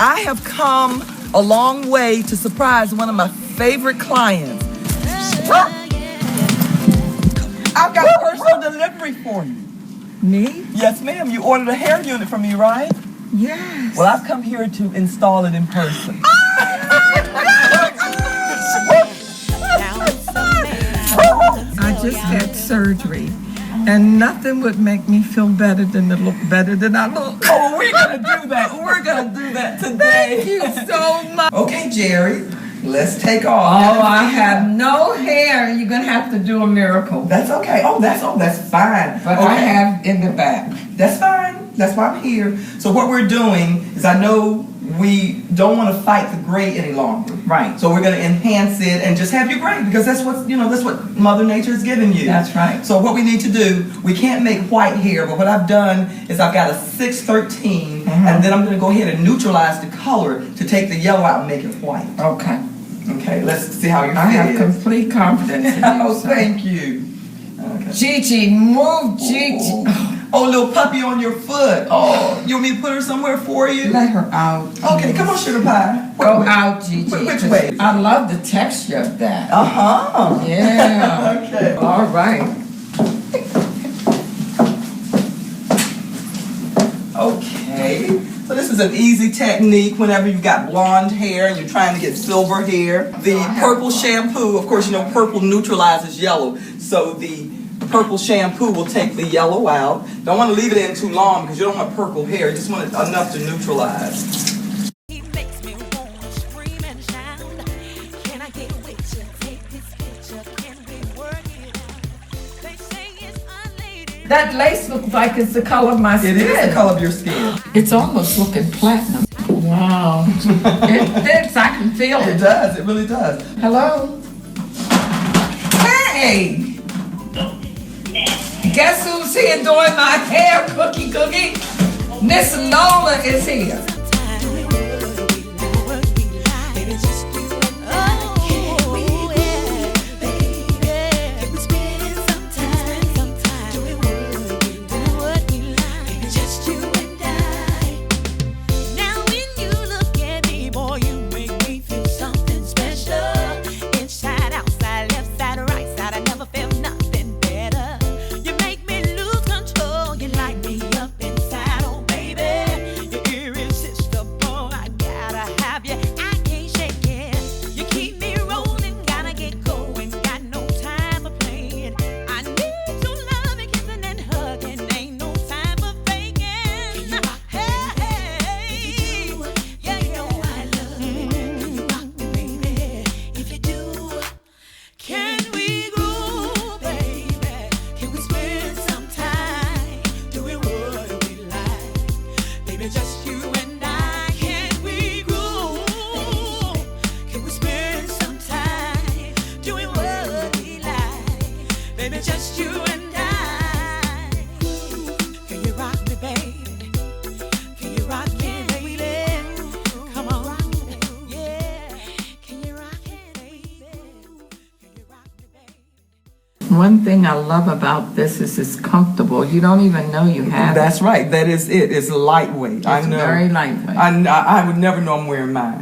I have come a long way to surprise one of my favorite clients. I've got personal delivery for you. Me? Yes, ma'am. You ordered a hair unit from me, right? Yes. Well, I've come here to install it in person. I just had surgery, and nothing would make me feel better than to look better than I look. Oh, we're gonna do that. We're gonna do that today. Thank you so much. Okay, Jerry, let's take off. Oh, I have no hair. You're gonna have to do a miracle. That's okay. That's fine. But okay. I have in the back. That's fine. That's why I'm here. So what we're doing is, I know we don't want to fight the gray any longer. Right. So we're going to enhance it and just have you gray, because that's what Mother Nature has given you. That's right. So what we need to do, we can't make white hair, but what I've done is I've got a 613, and then I'm going to go ahead and neutralize the color to take the yellow out and make it white. Okay. Okay, let's see how you feel. I have complete confidence in you. Oh, thank you. Okay. Gigi, move, Gigi. Oh, little puppy on your foot. Oh, you want me to put her somewhere for you? Let her out. Okay, come on, sugar pie. Go out, Gigi. Which way? I love the texture of that. Uh-huh. Yeah. Okay. All right. Okay. So this is an easy technique whenever you've got blonde hair and you're trying to get silver hair. The purple shampoo, of course, purple neutralizes yellow. So the purple shampoo will take the yellow out. Don't want to leave it in too long because you don't want purple hair. You just want it enough to neutralize. He makes me want to scream and shout. Can I get with you? Take this picture. Can we work it out? They say it's unladylike. That lace looks like it's the color of my skin. It is the color of your skin. It's almost looking platinum. Wow. It fits. I can feel It it. does. It really does. Hello? Hey! Guess who's here doing my hair, Cookie? Miss Lola is here. One thing I love about this is it's comfortable. You don't even know you have That's right. That is it. It's lightweight. It's I know. very lightweight. I would never know I'm wearing mine.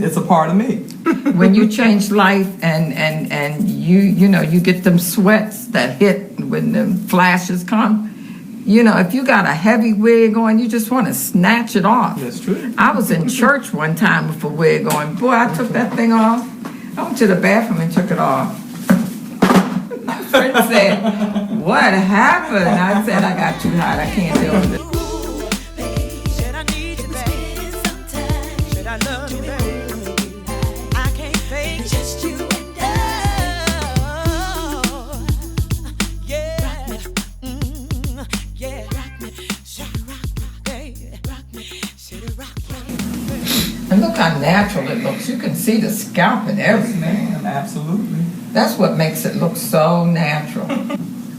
It's a part of me. When you change life and you get them sweats that hit when the flashes come, if you got a heavy wig on, you just want to snatch it off. That's true. I was in church one time with a wig on. Boy, I took that thing off. I went to the bathroom and took it off. My friend said, "What happened?" I said, "I got too hot. I can't deal with it." And look how natural it looks. You can see the scalp and everything. Man, absolutely. That's what makes it look so natural.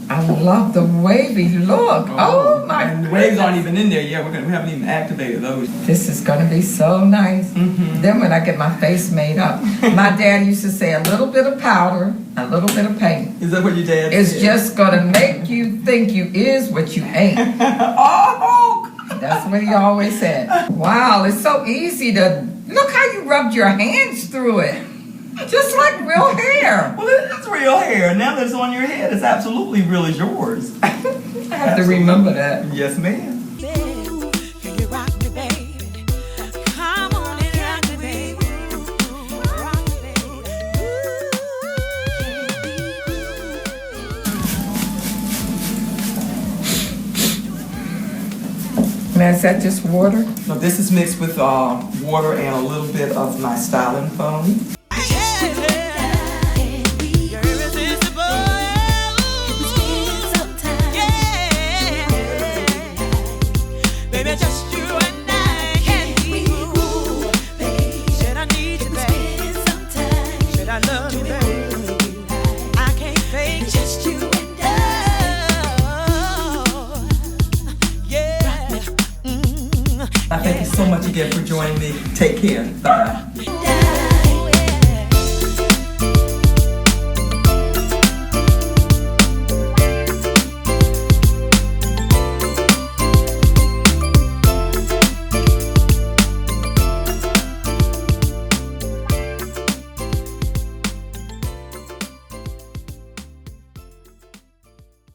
I love the wavy look. Oh my And the goodness. waves aren't even in there yet. We haven't even activated those. This is going to be so nice. Then when I get my face made up, my dad used to say a little bit of powder, a little bit of paint. Is that what your dad It's said? just going to make you think you is what you ain't. Oh! That's what he always said. Wow, it's so easy to look how you rubbed your hands through it. Just like real hair. Well, it is real hair. Now that it's on your head, it's absolutely real as yours. I have to remember that. Yes, ma'am. Can you rock me, baby? Come on and rock me, baby. Rock me, baby. Now, is that just water? So this is mixed with water and a little bit of my styling foam. You're irresistible. Yeah. Baby, just you and I can be cool. Said I need you, baby. Said I love you, baby. I can't fake just you and I. Yeah. I thank you so much again for joining me. Take care. Bye.